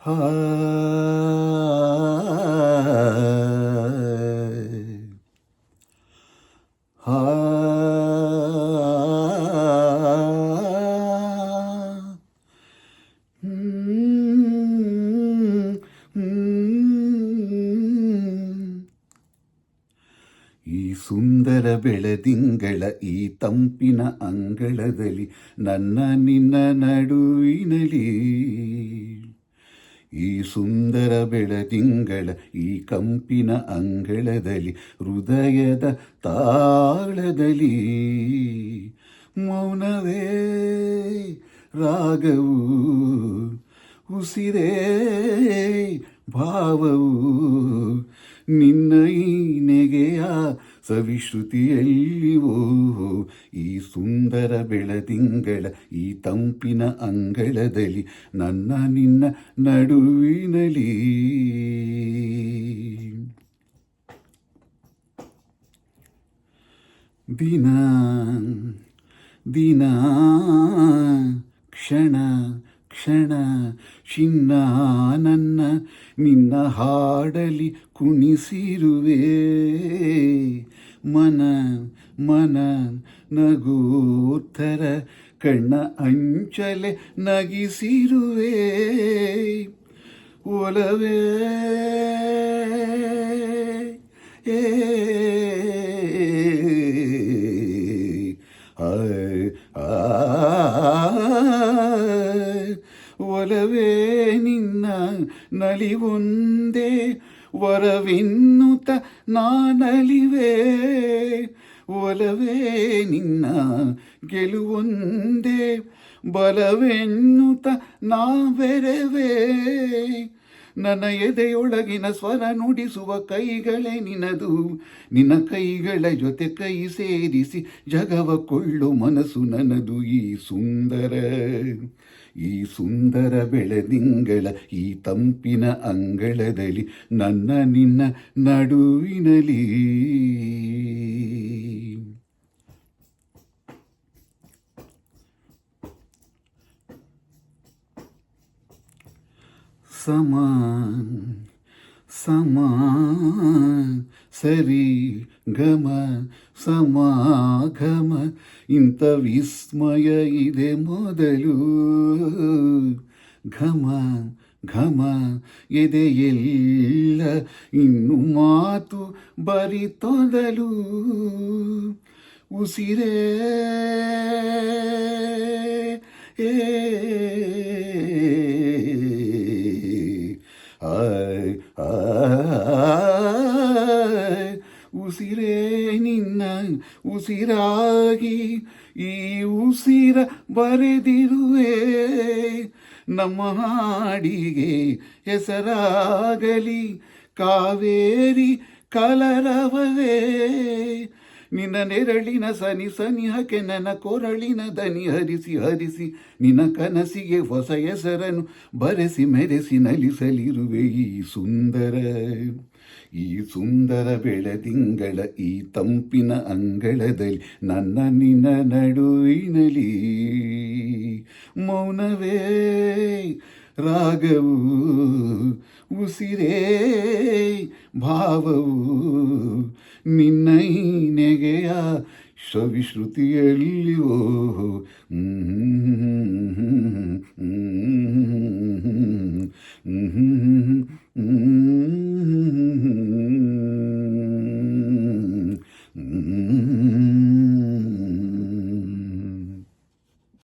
ಹಾ ಹಾ ಈ ಸುಂದರ ಬೆಳದಿಂಗಳ ಈ ತಂಪಿನ ಅಂಗಳದಲ್ಲಿ ನನ್ನ ನಿನ್ನ ನಡುವಿನಲಿ ಈ ಸುಂದರ ಬೆಳದಿಂಗಳ ಈ ಕಂಪಿನ ಅಂಗಳದಲ್ಲಿ ಹೃದಯದ ತಾಳದಲ್ಲಿ ಮೌನವೇ ರಾಗವು ಉಸಿರೇ ಭಾವವು ನಿನ್ನ ಈ ನೆಗೆಯ ಸವಿಶ್ರುತಿಯಲ್ಲಿವೋ ಈ ಸುಂದರ ಬೆಳದಿಂಗಳ ಈ ತಂಪಿನ ಅಂಗಳದಲ್ಲಿ ನನ್ನ ನಿನ್ನ ನಡುವಿನಲಿ ದಿನ ದಿನ ಕ್ಷಣ ಕ್ಷಣ ಚಿನ್ನ ನನ್ನ ನಿನ್ನ ಹಾಡಲಿ ಕುಣಿಸಿರುವೆ ಮನ ಮನ ನಗೋತ್ತರ ಕಣ್ಣ ಅಂಚಲೆ ನಗಿಸಿರುವೆ ಒಲವೇ ಏ ಒಲವೇ ನಿನ್ನ ನಲಿವೊಂದೇ ವರವೆನ್ನುತ್ತ ನಾನಲಿವೆ ಒಲವೇ ನಿನ್ನ ಗೆಲುವೊಂದೇ ಬಲವೆನ್ನುತ್ತ ನಾವೆರವೇ ನನ್ನ ಎದೆಯೊಳಗಿನ ಸ್ವರ ನುಡಿಸುವ ಕೈಗಳೇ ನಿನದು ನಿನ್ನ ಕೈಗಳ ಜೊತೆ ಕೈ ಸೇರಿಸಿ ಜಗವ ಕೊಳ್ಳು ಮನಸ್ಸು ನನ್ನದು ಈ ಸುಂದರ ಬೆಳದಿಂಗಳ ಈ ತಂಪಿನ ಅಂಗಳದಲ್ಲಿ ನನ್ನ ನಿನ್ನ ನಡುವಿನಲಿ ಸಮಾನ್ ಸಮಾನ್ ಸರಿ ಘಮ ಸಮಾಗಮ ಇಂಥ ವಿಸ್ಮಯ ಇದೆ ಮೊದಲು ಘಮ ಘಮ ಎದೆಯೆಲ್ಲ ಇನ್ನು ಮಾತು ಬರಿತೊದಲು ಉಸಿರೇ ಏ ಉಸಿರೇ ನಿನ್ನ ಉಸಿರಾಗಿ ಈ ಉಸಿರ ಬರೆದಿರುವೆ ನಮ್ಮ ಹಾಡಿಗೆ ಹೆಸರಾಗಲಿ ಕಾವೇರಿ ಕಲರವವೇ ನಿನ್ನ ನೆರಳಿನ ಸನಿ ಸನಿಹಕ್ಕೆ ನನ್ನ ಕೊರಳಿನ ದನಿ ಹರಿಸಿ ಹರಿಸಿ ನಿನ್ನ ಕನಸಿಗೆ ಹೊಸ ಹೆಸರನ್ನು ಬರೆಸಿ ಮೆರೆಸಿ ನಲಿಸಲಿರುವೆ ಈ ಸುಂದರ ಬೆಳದಿಂಗಳ ಈ ತಂಪಿನ ಅಂಗಳದಲ್ಲಿ ನನ್ನ ನಿನ್ನ ನಡುವಿನಲಿ ಮೌನವೇ ರಾಗವು ಉಸಿರೇ ಭಾವವು ನಿನ್ನ ಈ ನೆಗೆಯ ಸವಿಶ್ರುತಿಯಲ್ಲಿಯೋ Mm-hmm.